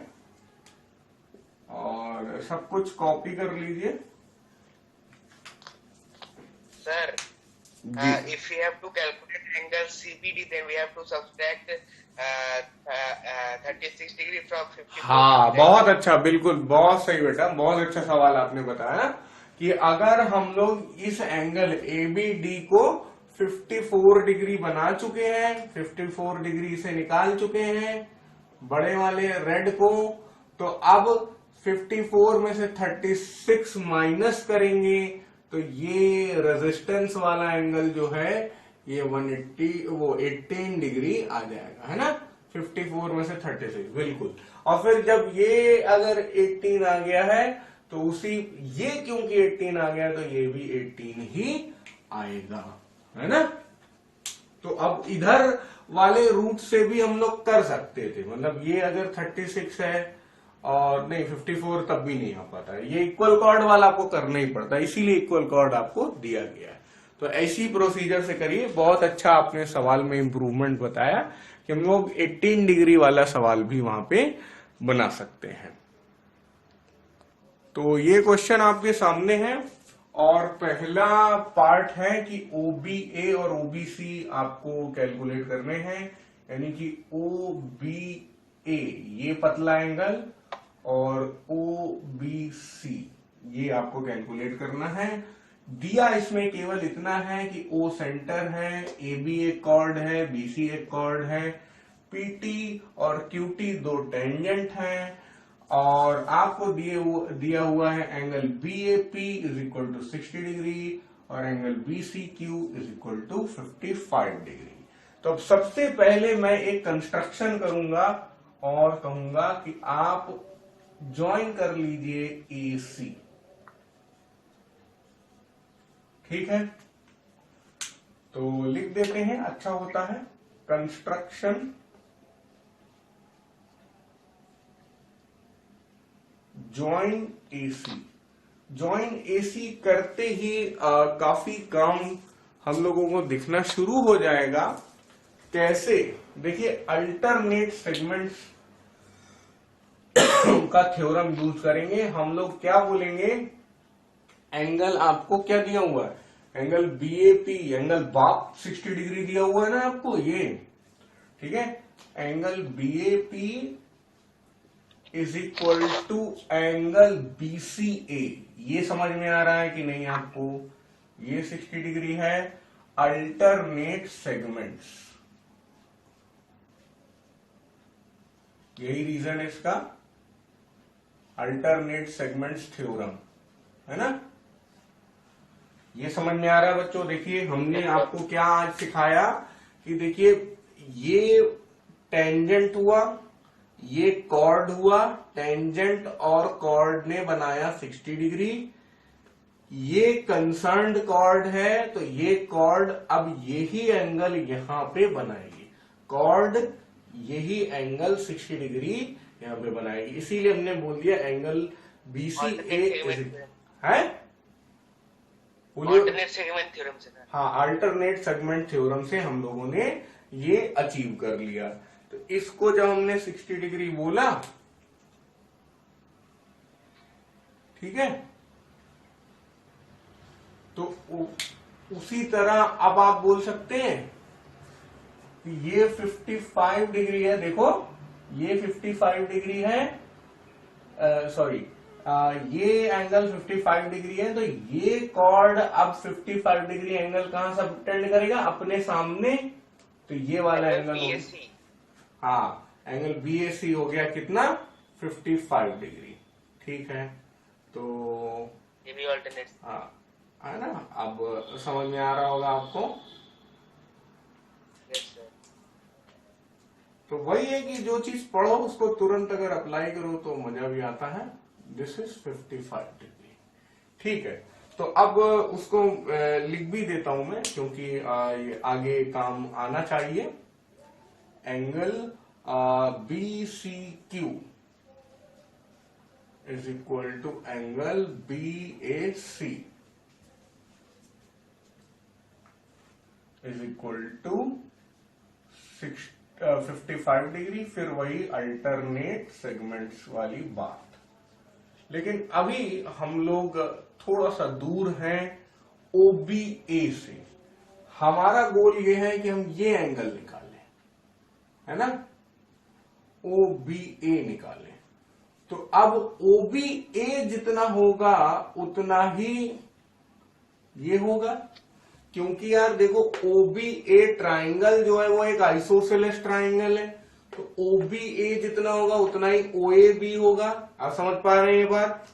S1: और सब कुछ कॉपी कर लीजिए
S2: Sir, if we have to calculate angle CBD, then we have to subtract 36 degree from 54.
S1: हाँ, बहुत अच्छा, बिल्कुल बहुत सही बेटा, बहुत अच्छा सवाल आपने बताया कि अगर हम लोग इस एंगल एबीडी को 54 डिग्री बना चुके हैं, 54 डिग्री से निकाल चुके हैं बड़े वाले रेड को, तो अब 54 में से 36 माइनस करेंगे, तो ये रेजिस्टेंस वाला एंगल जो है ये 18 डिग्री आ जाएगा, है ना। 54 में से 36, बिल्कुल। और फिर जब ये अगर 18 आ गया है, तो उसी ये क्योंकि 18 आ गया, तो ये भी 18 ही आएगा, है ना। तो अब इधर वाले रूट से भी हम लोग कर सकते थे, मतलब ये अगर 36 है और नहीं 54 तब भी नहीं आ पाता, ये इक्वल कॉर्ड वाला आपको करना ही पड़ता है, इसीलिए इक्वल कॉर्ड आपको दिया गया है। तो ऐसी प्रोसीजर से करिए। बहुत अच्छा आपने सवाल में इंप्रूवमेंट बताया कि हम लोग 18 डिग्री वाला सवाल भी वहां पे बना सकते हैं। तो ये क्वेश्चन आपके सामने है, और पहला पार्ट है कि ओबीए और ओबीसी आपको कैलकुलेट करने हैं, यानी कि ओबीए ये पतला एंगल और ओबीसी ये आपको कैलकुलेट करना है। दिया इसमें केवल इतना है कि ओ सेंटर है, एबी एक कॉर्ड है, बीसी एक कॉर्ड है, पीटी और क्यूटी दो टेंजेंट हैं, और आपको दिया हुआ है angle BAP is equal to 60 degree और angle BCQ is equal to 55 degree. तो अब सबसे पहले मैं एक कंस्ट्रक्शन करूंगा और कहूंगा कि आप ज्वाइन कर लीजिए एसी। ठीक है, तो लिख देते हैं, अच्छा होता है। Construction join AC. Join AC करते ही काफी काम हम लोगों को दिखना शुरू हो जाएगा। कैसे, देखिए अल्टरनेट सेगमेंट्स का थ्योरम यूज करेंगे हम लोग। क्या बोलेंगे, एंगल आपको क्या दिया हुआ है, एंगल बीएपी, एंगल बाप 60 डिग्री दिया हुआ है ना आपको, ये ठीक है। Angle BAP is equal to angle BCA, ये समझ में आ रहा है कि नहीं आपको, ये 60 डिग्री है। अल्टरनेट सेगमेंट्स, यही रीजन है इसका, अल्टरनेट सेगमेंट्स थ्योरम, है ना। ये समझ में आ रहा है बच्चों। देखिए हमने आपको क्या आज सिखाया कि देखिए ये टेंजेंट हुआ, ये कॉर्ड हुआ, टेंजेंट और कॉर्ड ने बनाया 60 डिग्री। ये कंसर्न्ड कॉर्ड है, तो ये कॉर्ड अब यही एंगल यहां पे बनाएगी, कॉर्ड यही एंगल 60 डिग्री यहां पे बनाएगी। इसीलिए हमने बोल दिया एंगल बीसीए है। बोलिए।
S2: ऑल्टरनेट सेगमेंट थ्योरम से ना।
S1: हाँ, अल्टरनेट सेगमेंट थ्योरम से हम लोगों ने ये अचीव कर लिया। तो इसको जब हमने 60 डिग्री बोला, ठीक है, तो उसी तरह अब आप बोल सकते हैं कि ये 55 डिग्री है। देखो ये 55 डिग्री है, सॉरी, ये एंगल 55 डिग्री है, तो ये कॉर्ड अब 55 डिग्री एंगल कहां सबटेंड करेगा? अपने सामने। तो ये वाला एंगल हो,
S2: बीएससी।
S1: हाँ, एंगल बीएसी हो गया कितना? 55 डिग्री। ठीक है, तो
S2: ये भी ऑल्टरनेट।
S1: हाँ, है ना? अब समझ में आ रहा होगा आपको।
S2: Yes sir.
S1: तो वही है कि जो चीज पढ़ो उसको तुरंत अगर अप्लाई करो तो मजा भी आता है। This is 55 degree. ठीक है, तो अब उसको लिख भी देता हूं मैं, क्योंकि ये आगे काम आना चाहिए। Angle B C Q is equal to angle B A C is equal to 55 degree. फिर वही अल्टरनेट सेगमेंट्स वाली बात। लेकिन अभी हम लोग थोड़ा सा दूर हैं OBA से। हमारा गोल ये है कि हम ये एंगल निकालें, है ना? OBA निकालें। तो अब OBA जितना होगा उतना ही ये होगा, क्योंकि यार देखो OBA ट्राइंगल जो है वो एक आइसोसेलेस ट्राइंगल है। तो OBA जितना होगा उतना ही OAB होगा। आप समझ पा रहे हैं ये बात?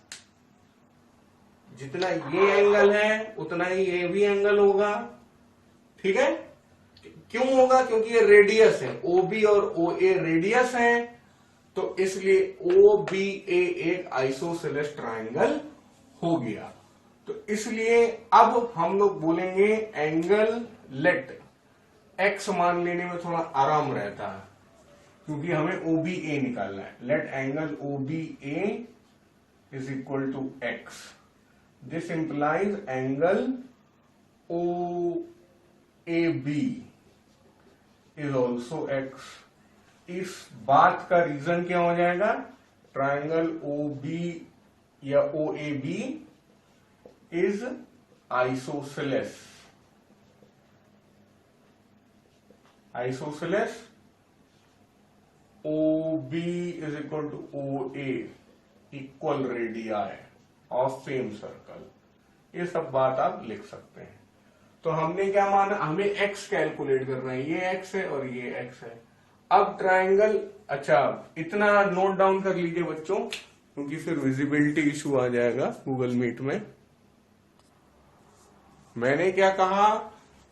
S1: जितना ये एंगल है उतना ही ये भी एंगल होगा। ठीक है, क्यों होगा? क्योंकि ये रेडियस है, OB और OA रेडियस है, तो इसलिए OBA एक आइसोसेलेस ट्राइंगल हो गया। तो इसलिए अब हम लोग बोलेंगे एंगल, लेट एक्स मान लेने में थोड़ा आराम रहता है, क्योंकि हमें OBA निकालना है। Let angle OBA is equal to x. This implies angle OAB is also x. इस बात का रीजन क्या हो जाएगा? ट्राइंगल OB या OAB is isosceles. Isosceles OB is equal to OA, equal radii of same circle. ये सब बात आप लिख सकते हैं। तो हमने क्या माना? हमें x कैलकुलेट करना है। ये x है और ये x है। अब ट्राइंगल, अच्छा इतना नोट डाउन कर लीजिए बच्चों, क्योंकि फिर विजिबिलिटी इशू आ जाएगा गूगल मीट में। मैंने क्या कहा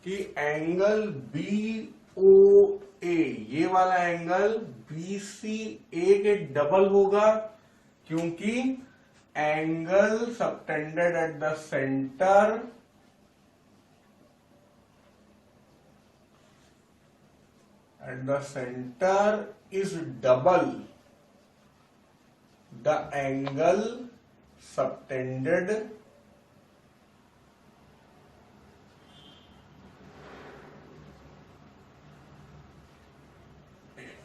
S1: कि एंगल BOA, ये वाला एंगल BCA के डबल होगा, क्योंकि angle subtended at the centre is double the angle subtended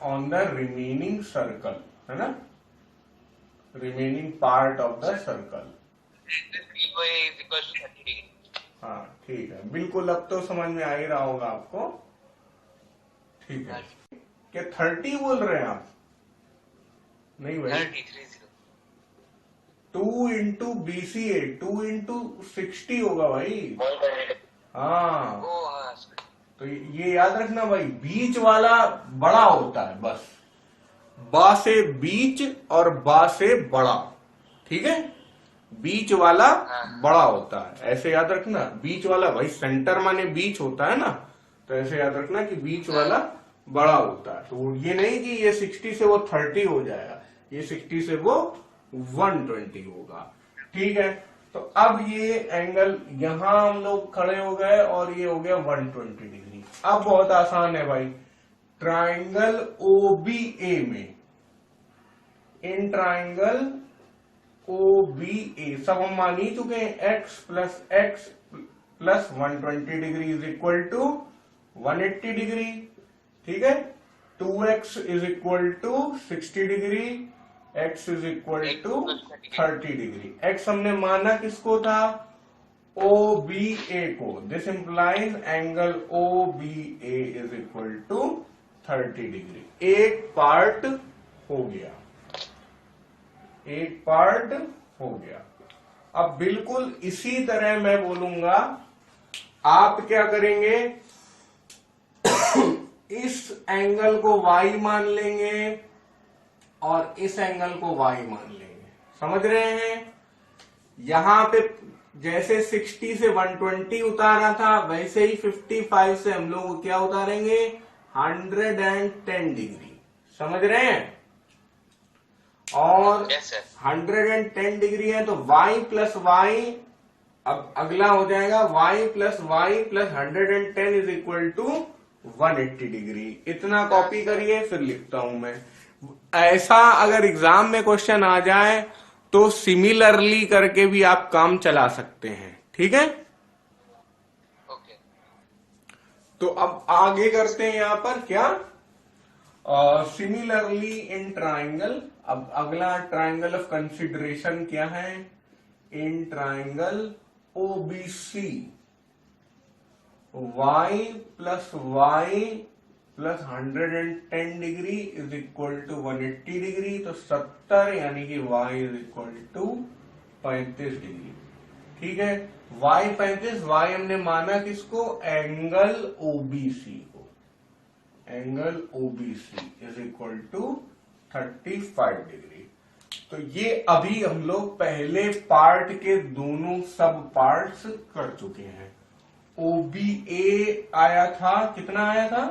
S1: on the remaining circle, है ना? remaining part of the circle।
S2: BOA is equal to 30 degree.
S1: हाँ ठीक है, बिल्कुल अब तो समझ में आ ही रहा होगा आपको। ठीक है, क्या 30 बोल रहे हैं आप? नहीं भाई,
S2: 30।
S1: 2 इंटू BCA 2 इंटू 60 होगा भाई। हाँ,
S2: ओ हाँ,
S1: तो ये याद रखना भाई, बीच वाला बड़ा होता है, बस बा से बीच और बा से बड़ा। ठीक है, बीच वाला बड़ा होता है, ऐसे याद रखना। बीच वाला भाई, सेंटर माने बीच होता है ना, तो ऐसे याद रखना कि बीच वाला बड़ा होता है। तो ये नहीं कि ये 60 से वो 30 हो जाएगा, ये 60 से वो 120 होगा। ठीक है, तो अब ये एंगल यहां हम लोग खड़े हो गए और ये हो गया 120 डिग्री। अब बहुत आसान है भाई, ट्राइंगल OBA में, इन ट्राइंगल OBA सब हम मान ही चुके हैं, x plus x plus 120 degree is equal to 180 degree. ठीक है, 2x is equal to 60 degree, x is equal to 30 degree. x हमने माना किसको था, OBA को। This implies angle OBA is equal to 30 degree. एक पार्ट हो गया, एक पार्ट हो गया। अब बिल्कुल इसी तरह मैं बोलूंगा, आप क्या करेंगे, इस एंगल को y मान लेंगे और इस एंगल को y मान लेंगे। समझ रहे हैं, यहां पे जैसे 60 से 120 उतारा था, वैसे ही 55 से हम लोग क्या उतारेंगे, 110 डिग्री। समझ रहे हैं, और 110 डिग्री है तो y प्लस वाई, अब अगला हो जाएगा y plus y plus 110 is equal to 180 degree. इतना कॉपी करिए, फिर लिखता हूं मैं। ऐसा अगर एग्जाम में क्वेश्चन आ जाए तो सिमिलरली करके भी आप काम चला सकते हैं। ठीक है,
S2: ओके।
S1: तो अब आगे करते हैं यहां पर क्या, सिमिलरली इन ट्राइंगल। अब अगला ट्राइंगल ऑफ कंसिडरेशन क्या है, in triangle OBC y plus y plus 110 degree is equal to 180 degree, तो 70 यानी कि y is equal to 35 degree. ठीक है, y 35, y हमने माना किसको, एंगल OBC को। Angle OBC is equal to 35 degree. तो ये अभी हम लोग पहले पार्ट के दोनों सब पार्ट्स कर चुके हैं। OBA आया था, कितना आया था,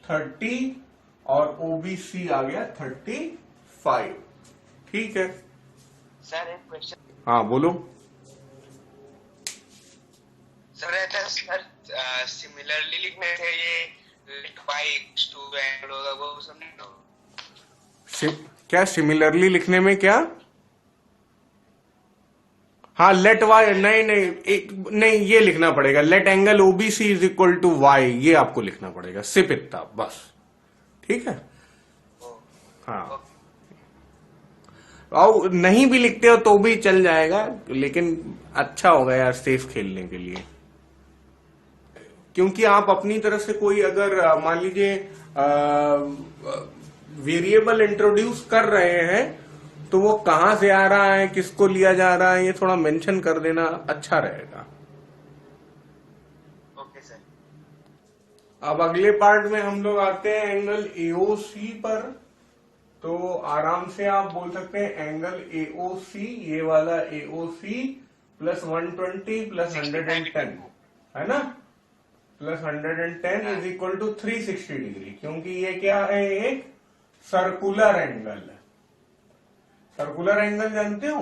S1: 30 और OBC आ गया 35। ठीक है
S2: सर, एक क्वेश्चन।
S1: हाँ बोलो।
S2: सर ऐसा सर सिमिलरली लिखने थे, ये लेट y टू एंगल होगा वो समझे तो?
S1: क्या सिमिलरली लिखने में क्या, हाँ लेट वाई, नहीं नहीं नहीं, ये लिखना पड़ेगा, let angle OBC is equal to y, ये आपको लिखना पड़ेगा, सिर्फ इतना बस। ठीक है, हाँ, और नहीं भी लिखते हो तो भी चल जाएगा, लेकिन अच्छा होगा यार सेफ खेलने के लिए। क्योंकि आप अपनी तरफ से कोई अगर मान लीजिए वेरिएबल इंट्रोड्यूस कर रहे हैं तो वो कहां से आ रहा है, किसको लिया जा रहा है, ये थोड़ा मेंशन कर देना अच्छा रहेगा।
S2: Okay sir.
S1: अब अगले पार्ट में हम लोग आते हैं एंगल AOC पर। तो आराम से आप बोल सकते हैं एंगल AOC, ये वाला AOC प्लस 120 प्लस 110 है ना, plus 110 is equal to 360 degree. क्योंकि ये क्या है, एक सर्कुलर एंगल है। सर्कुलर एंगल जानते हो,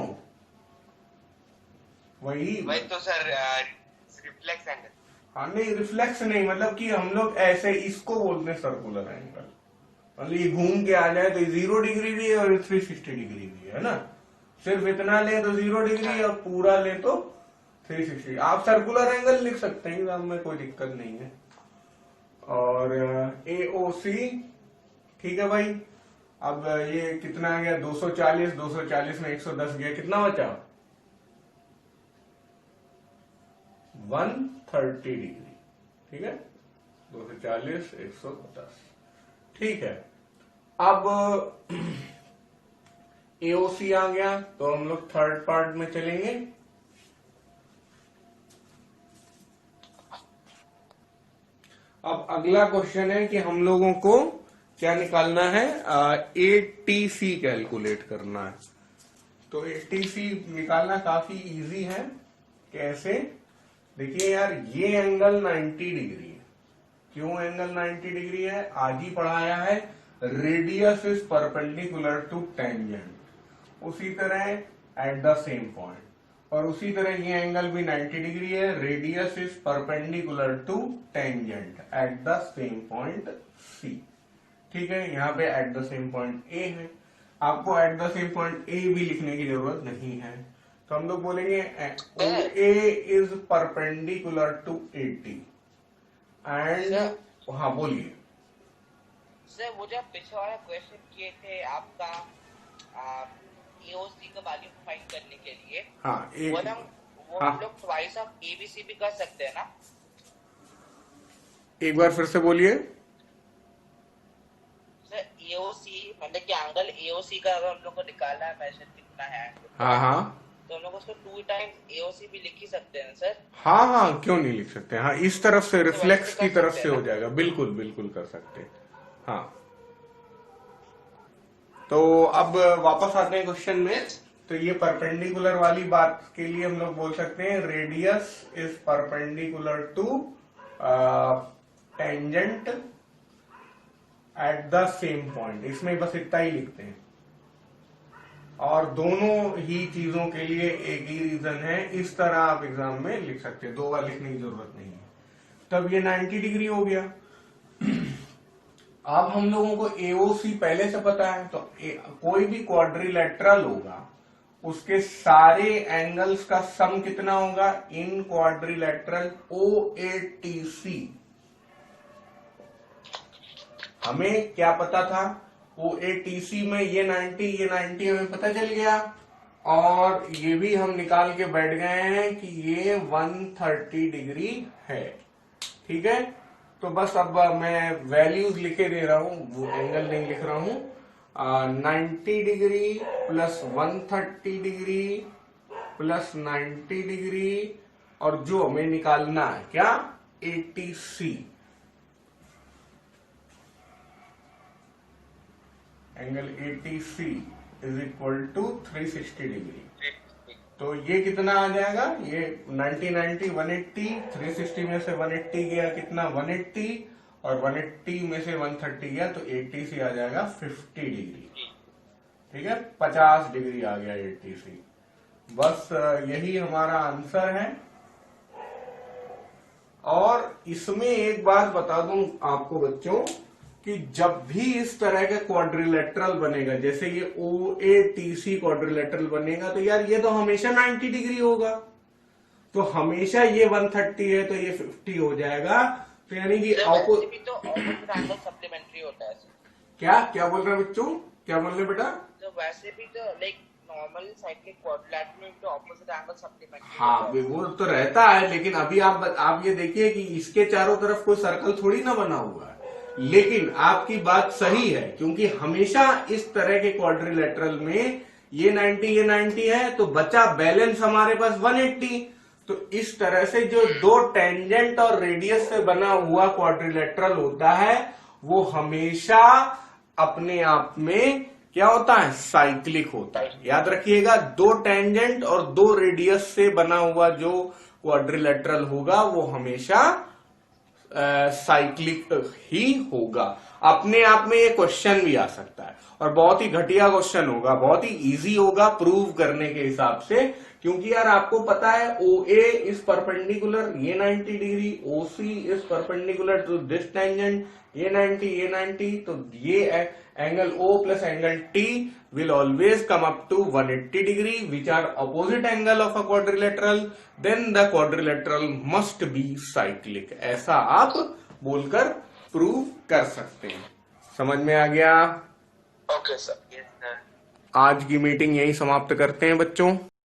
S1: वही
S2: तो सर रिफ्लेक्स एंगल।
S1: हाँ नहीं, रिफ्लेक्स नहीं, मतलब कि हम लोग ऐसे इसको बोलते हैं सर्कुलर एंगल। मतलब ये घूम के आ जाए तो 0 डिग्री भी है और 360 डिग्री भी है ना। सिर्फ इतना ले तो 0 डिग्री और पूरा ले तो 360। आप सर्कुलर एंगल लिख सकते हैं, एग्जाम में कोई दिक्कत नहीं है। और AOC, ठीक है भाई। अब ये कितना आ गया, 240, 240 में 110 गया, कितना बचा, 130 डिग्री। ठीक है, 240 110। ठीक है, अब AOC आ गया तो हम लोग थर्ड पार्ट में चलेंगे। अब अगला क्वेश्चन है कि हम लोगों को क्या निकालना है, ATC कैलकुलेट करना है। तो ATC निकालना काफी इजी है। कैसे, देखिए यार, ये एंगल 90 डिग्री है। क्यों एंगल 90 डिग्री है, आज ही पढ़ाया है, radius is perpendicular to tangent. उसी तरह एट द सेम पॉइंट, और उसी तरह ये एंगल भी 90 डिग्री है, radius is perpendicular to tangent at the same point C। ठीक है, यहाँ पे at the same point A है। आपको at the same point A भी लिखने की जरूरत नहीं है। तो हम लोग बोलेंगे OA is perpendicular to AT and, हाँ बोलिए
S2: सर। वो जब पिछले वाला क्वेश्चन किए थे आपका AOC का वैल्यू फाइंड करने के लिए,
S1: हाँ एक,
S2: वो हम लोग ट्वाइस ऑफ ABC भी कर सकते हैं ना?
S1: एक बार फिर से बोलिए
S2: सर। AOC मतलब कि एंगल AOC का अगर हम लोग को निकालना है, मेजर कितना है,
S1: हाँ
S2: तो हम लोग उसको 2 टाइम्स AOC भी लिख ही सकते हैं सर।
S1: हाँ, क्यों नहीं लिख सकते? हाँ, इस तरफ से रिफ्लेक्स की तरफ से हो जाएगा, बिल्कुल बिल्कुल कर सकते हैं। हाँ, तो अब वापस आते हैं क्वेश्चन में। तो ये परपेंडिकुलर वाली बात के लिए हम लोग बोल सकते हैं radius is perpendicular to tangent at the same point. इसमें बस इतना ही लिखते हैं, और दोनों ही चीजों के लिए एक ही रीजन है। इस तरह आप एग्जाम में लिख सकते हैं, 2 बार लिखने की जरूरत नहीं है। तब ये 90 डिग्री हो गया। अब हम लोगों को AOC पहले से पता है, तो कोई भी क्वाड्रिलेटरल होगा उसके सारे एंगल्स का सम कितना होगा इन क्वाड्रिलेटरल OATC। हमें क्या पता था, OATC में ये 90 हमें पता चल गया, और ये भी हम निकाल के बैठ गए हैं कि ये 130 डिग्री है। ठीक है, तो बस अब मैं वैल्यूज लिखे दे रहा हूं, वो एंगल नहीं लिख रहा हूं। 90 degree plus 130 degree plus 90 degree, और जो हमें निकालना है क्या, ATC। Angle ATC is equal to 360 degree. तो ये कितना आ जाएगा, ये 90 180, 360 में से 180 गया कितना 180, और 180 में से 130 गया तो ATC आ जाएगा 50 डिग्री। ठीक है, 50 डिग्री आ गया ATC। बस यही हमारा आंसर है। और इसमें एक बात बता दूं आपको बच्चों कि जब भी इस तरह का क्वाड्रिलेटरल बनेगा, जैसे ये OATC क्वाड्रिलेटरल बनेगा, तो यार ये तो हमेशा 90 डिग्री होगा। तो हमेशा ये 130 है तो ये 50 हो जाएगा। तो यानी कि
S2: तो ऑपोजिट एंगल सप्लीमेंट्री होता है।
S1: क्या बोल रहे हैं बच्चों, क्या बोल रहे बेटा?
S2: तो वैसे भी तो लाइक नॉर्मल साइक्लिक क्वाड्रिलेटरल में तो ऑपोजिट एंगल सप्लीमेंट्री।
S1: हाँ, वो तो रहता है, लेकिन अभी आप ये देखिए कि इसके चारों तरफ कोई सर्कल थोड़ी ना बना हुआ है। लेकिन आपकी बात सही है, क्योंकि हमेशा इस तरह के क्वाड्रिलेटरल में ये 90 है, तो बचा बैलेंस हमारे पास 180। तो इस तरह से जो 2 टेंजेंट और रेडियस से बना हुआ क्वाड्रिलेटरल होता है, वो हमेशा अपने आप में क्या होता है, साइक्लिक होता है। याद रखिएगा, 2 टेंजेंट और 2 रेडियस से बना हुआ जो क्वाड्रिलेटरल होगा वो हमेशा साइक्लिक ही होगा। अपने आप में ये क्वेश्चन भी आ सकता है, और बहुत ही घटिया क्वेश्चन होगा, बहुत ही इजी होगा प्रूव करने के हिसाब से, क्योंकि यार आपको पता है OA इज परपेंडिकुलर, ये 90 degree, OC is perpendicular to this tangent, ये 90, तो ये angle O plus angle T will always come up to 180 degree, which are opposite angle of a quadrilateral, then the quadrilateral must be cyclic। ऐसा आप बोलकर prove कर सकते हैं। समझ में आ गया?
S2: Okay sir.
S1: आज की मीटिंग यही समाप्त करते हैं बच्चों।